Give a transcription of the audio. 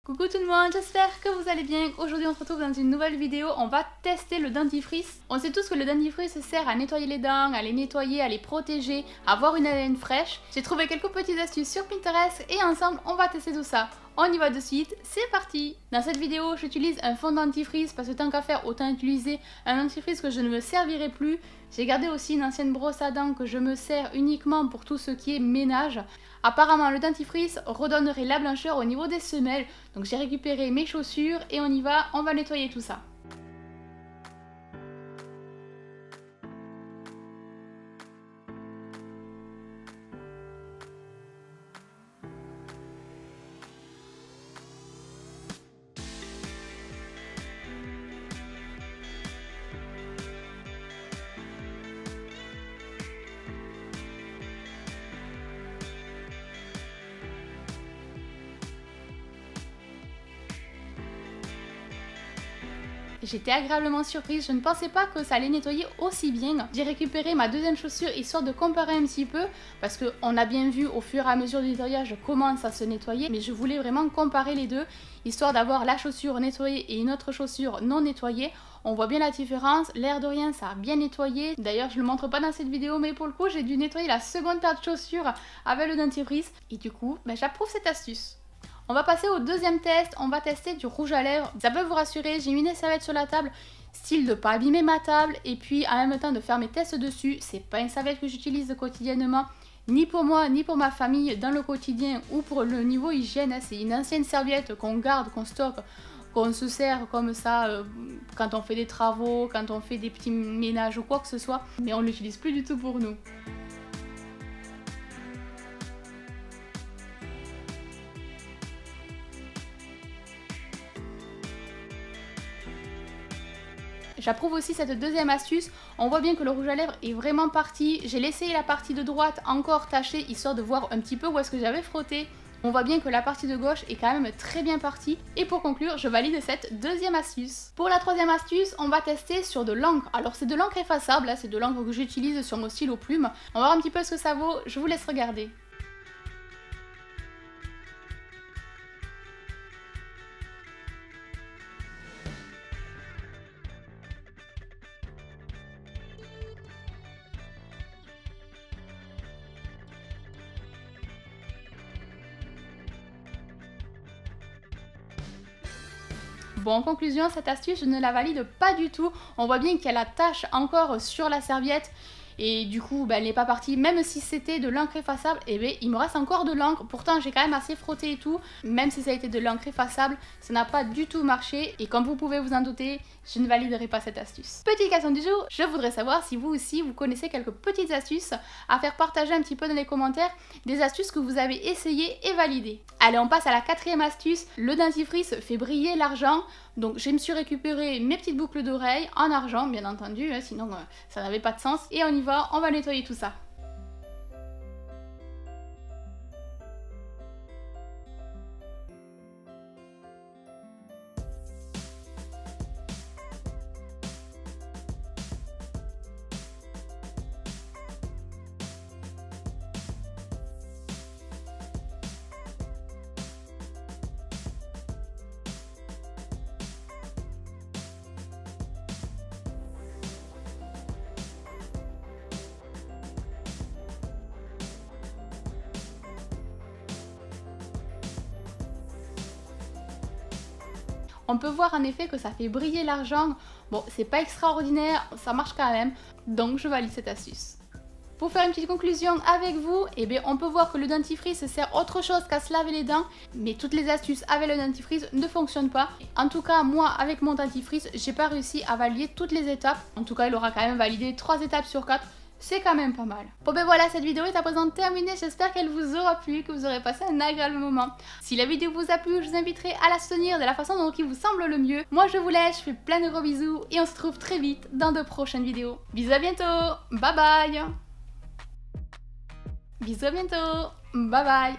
Coucou tout le monde, j'espère que vous allez bien. Aujourd'hui on se retrouve dans une nouvelle vidéo, on va tester le dentifrice. On sait tous que le dentifrice sert à nettoyer les dents, à les nettoyer, à les protéger, à avoir une haleine fraîche. J'ai trouvé quelques petites astuces sur Pinterest et ensemble on va tester tout ça. On y va de suite, c'est parti! Dans cette vidéo, j'utilise un fond dentifrice parce que tant qu'à faire, autant utiliser un dentifrice que je ne me servirai plus. J'ai gardé aussi une ancienne brosse à dents que je me sers uniquement pour tout ce qui est ménage. Apparemment, le dentifrice redonnerait la blancheur au niveau des semelles. Donc j'ai récupéré mes chaussures et on y va, on va nettoyer tout ça. J'étais agréablement surprise, je ne pensais pas que ça allait nettoyer aussi bien. J'ai récupéré ma deuxième chaussure histoire de comparer un petit peu, parce qu'on a bien vu au fur et à mesure du nettoyage comment ça se nettoyait, mais je voulais vraiment comparer les deux, histoire d'avoir la chaussure nettoyée et une autre chaussure non nettoyée. On voit bien la différence, l'air de rien ça a bien nettoyé. D'ailleurs je ne le montre pas dans cette vidéo, mais pour le coup j'ai dû nettoyer la seconde paire de chaussures avec le dentifrice, et du coup j'approuve cette astuce. On va passer au deuxième test, on va tester du rouge à lèvres. Ça peut vous rassurer, j'ai mis des serviettes sur la table, style de pas abîmer ma table et puis en même temps de faire mes tests dessus. C'est pas une serviette que j'utilise quotidiennement, ni pour moi, ni pour ma famille dans le quotidien ou pour le niveau hygiène. C'est une ancienne serviette qu'on garde, qu'on stocke, qu'on se sert comme ça quand on fait des travaux, quand on fait des petits ménages ou quoi que ce soit. Mais on l'utilise plus du tout pour nous. J'approuve aussi cette deuxième astuce, on voit bien que le rouge à lèvres est vraiment parti. J'ai laissé la partie de droite encore tachée histoire de voir un petit peu où est-ce que j'avais frotté. On voit bien que la partie de gauche est quand même très bien partie. Et pour conclure, je valide cette deuxième astuce. Pour la troisième astuce, on va tester sur de l'encre. Alors c'est de l'encre effaçable, c'est de l'encre que j'utilise sur mon stylo plume. On va voir un petit peu ce que ça vaut, je vous laisse regarder. Bon, en conclusion, cette astuce, je ne la valide pas du tout. On voit bien qu'il y a la tache encore sur la serviette. Et du coup, elle n'est pas partie. Même si c'était de l'encre effaçable, il me reste encore de l'encre. Pourtant, j'ai quand même assez frotté et tout. Même si ça a été de l'encre effaçable, ça n'a pas du tout marché. Et comme vous pouvez vous en douter, je ne validerai pas cette astuce. Petite question du jour, je voudrais savoir si vous aussi, vous connaissez quelques petites astuces à faire partager un petit peu dans les commentaires. Des astuces que vous avez essayées et validées. Allez, on passe à la quatrième astuce. Le dentifrice fait briller l'argent. Donc je me suis récupéré mes petites boucles d'oreilles en argent, bien entendu, sinon ça n'avait pas de sens. Et on y va, on va nettoyer tout ça. On peut voir en effet que ça fait briller l'argent. Bon, c'est pas extraordinaire, ça marche quand même, donc je valide cette astuce. Pour faire une petite conclusion avec vous, on peut voir que le dentifrice sert autre chose qu'à se laver les dents, mais toutes les astuces avec le dentifrice ne fonctionnent pas. En tout cas, moi, avec mon dentifrice, j'ai pas réussi à valider toutes les étapes. En tout cas, il aura quand même validé 3 étapes sur 4. C'est quand même pas mal. Bon voilà, cette vidéo est à présent terminée, j'espère qu'elle vous aura plu, que vous aurez passé un agréable moment. Si la vidéo vous a plu, je vous inviterai à la soutenir de la façon dont il vous semble le mieux. Moi je vous laisse, je fais plein de gros bisous et on se retrouve très vite dans de prochaines vidéos. Bisous, à bientôt, bye bye. Bisous, à bientôt, bye bye.